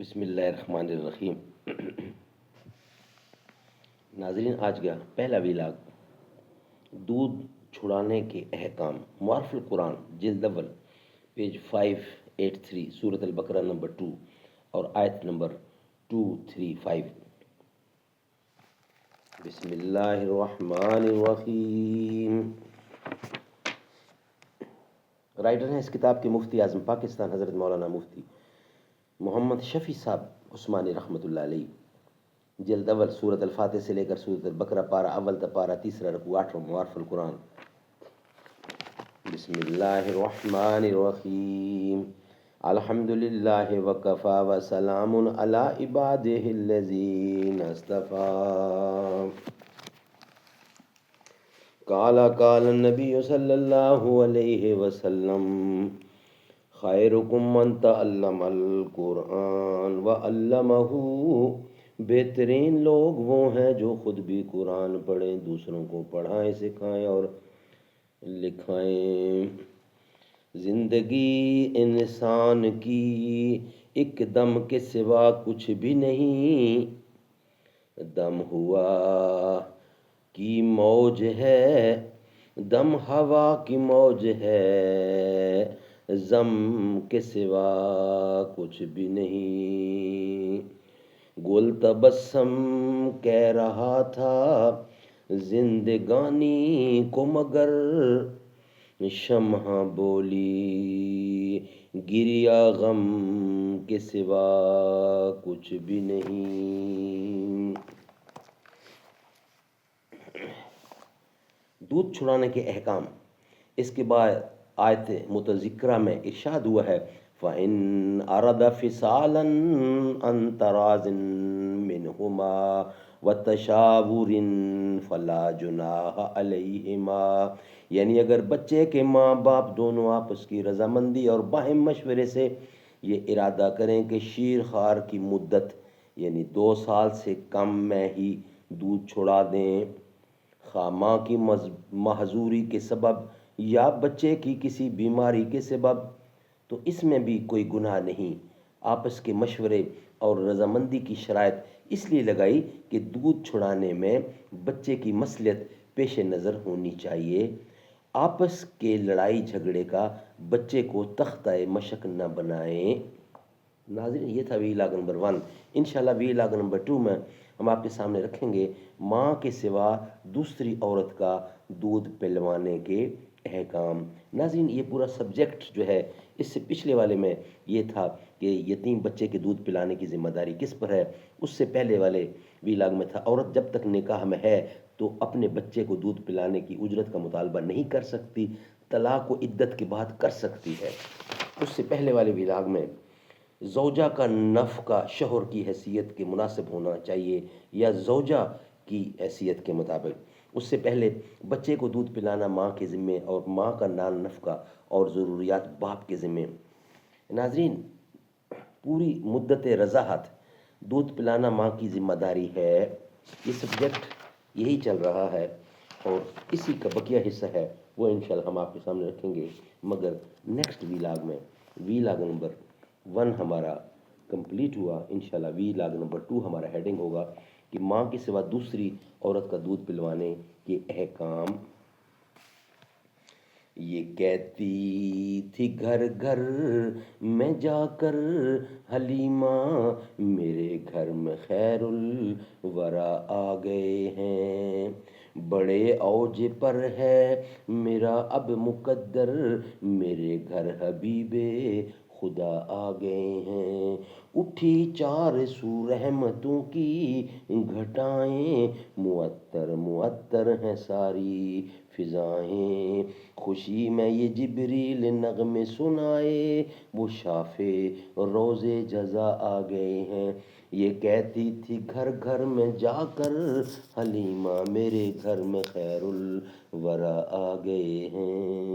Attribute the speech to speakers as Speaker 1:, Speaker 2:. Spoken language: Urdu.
Speaker 1: بسم اللہ الرحمن الرحیم۔ ناظرین، آج کا پہلا ویلاگ دودھ چھڑانے کے احکام، معارف القرآن جلد اول پیج 583 سورۃ البقرہ نمبر 2 اور آیت نمبر 235۔ بسم اللہ الرحمن الرحیم۔ رائٹر ہیں اس کتاب کے مفتی اعظم پاکستان حضرت مولانا مفتی محمد شفیع صاحب عثمانی رحمۃ اللہ علیہ۔ جلد اول سورۃ الفاتح سے لے کر سورۃ البقرہ پارہ اول تا پارہ تیسرا رکوع 8 معارف القرآن۔ بسم اللہ الرحمن الرحیم۔ الحمد للہ وکفی وسلام علی عبادہ الذین اصطفی۔ قال النبی صلی اللہ علیہ وسلم خیرکم من تعلم القرآن وعلمہ۔ بہترین لوگ وہ ہیں جو خود بھی قرآن پڑھیں، دوسروں کو پڑھائیں، سکھائیں اور لکھائیں۔ زندگی انسان کی ایک دم کے سوا کچھ بھی نہیں، دم ہوا کی موج ہے، دم ہوا کی موج ہے، زم کے سوا کچھ بھی نہیں۔ گل تبسم کہہ رہا تھا زندگانی کو، مگر شمع بولی گریا غم کے سوا کچھ بھی نہیں۔ دودھ چھڑانے کے احکام۔ اس کے بعد آیت متذکرہ میں ارشاد ہوا ہے فَإِنْ أَرَدَ فِصَالًا عَنْ تَرَاضٍ مِّنْهُمَا وَتَشَاوُرٍ فَلَا جُنَاحَ عَلَيْهِمَا، یعنی اگر بچے کے ماں باپ دونوں آپس کی رضامندی اور باہم مشورے سے یہ ارادہ کریں کہ شیر خوار کی مدت یعنی 2 سال سے کم میں ہی دودھ چھڑا دیں، خواہ ماں کی معذوری کے سبب یا بچے کی کسی بیماری کے سبب، تو اس میں بھی کوئی گناہ نہیں۔ آپس کے مشورے اور رضامندی کی شرائط اس لیے لگائی کہ دودھ چھڑانے میں بچے کی مصلحت پیش نظر ہونی چاہیے، آپس کے لڑائی جھگڑے کا بچے کو تختہ مشق نہ بنائیں۔ ناظرین، یہ تھا ویلاگ نمبر 1۔ انشاءاللہ ویلاگ نمبر 2 میں ہم آپ کے سامنے رکھیں گے ماں کے سوا دوسری عورت کا دودھ پلوانے کے احکام۔ ناظرین، یہ پورا سبجیکٹ جو ہے اس سے پچھلے والے میں یہ تھا کہ یتیم بچے کے دودھ پلانے کی ذمہ داری کس پر ہے، اس سے پہلے والے ویلاگ میں تھا عورت جب تک نکاح میں ہے تو اپنے بچے کو دودھ پلانے کی اجرت کا مطالبہ نہیں کر سکتی، طلاق و عدت کے بعد کر سکتی ہے۔ اس سے پہلے والے ویلاگ میں زوجہ کا نفقہ شوہر کی حیثیت کے مناسب ہونا چاہیے یا زوجہ کی حیثیت کے مطابق۔ اس سے پہلے بچے کو دودھ پلانا ماں کے ذمے اور ماں کا نان نفقہ اور ضروریات باپ کے ذمے۔ ناظرین، پوری مدت رضاعت دودھ پلانا ماں کی ذمہ داری ہے۔ یہ سبجیکٹ یہی چل رہا ہے اور اسی کا بقیہ حصہ ہے، وہ انشاءاللہ ہم آپ کے سامنے رکھیں گے، مگر نیکسٹ ویلاگ میں ویلاگ نمبر 1 ہمارا کمپلیٹ ہوا۔ انشاءاللہ ویلاگ نمبر 2 ہمارا ہیڈنگ ہوگا کہ ماں کے سوا دوسری عورت کا دودھ پلوانے کے احکام۔ یہ کہتی تھی گھر گھر میں جا کر حلیمہ، میرے گھر میں خیر الورا آ گئے ہیں، بڑے اوج پر ہے میرا اب مقدر، میرے گھر حبیب خدا آ گئے ہیں۔ اٹھی 4 سو رحمتوں کی گھٹائیں، معطر معطر ہیں ساری فضائیں، خوشی میں یہ جبریل نغمے سنائے، وہ شافع روز جزا آ گئے ہیں۔ یہ کہتی تھی گھر گھر میں جا کر حلیمہ، میرے گھر میں خیر الورا آ گئے ہیں۔